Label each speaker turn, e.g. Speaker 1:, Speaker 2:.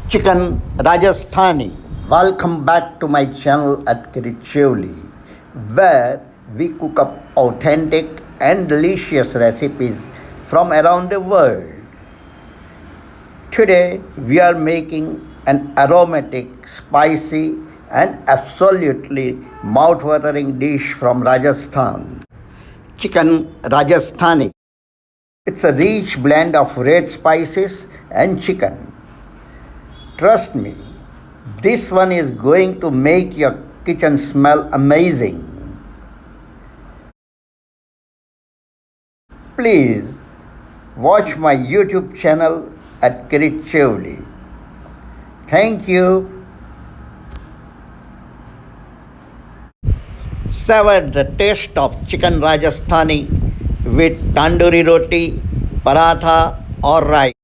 Speaker 1: Chicken Rajasthani. Welcome back to my channel at Kirichevli, where we cook up authentic and delicious recipes from around the world. Today we are making an aromatic, spicy, and absolutely mouth-watering dish from Rajasthan. Chicken Rajasthani. It's a rich blend of red spices and chicken. Trust me, this one is going to make your kitchen smell amazing. Please watch my YouTube channel at Kirichevli. Thank you. Savor the taste of chicken Rajasthani with tandoori roti, paratha or rice.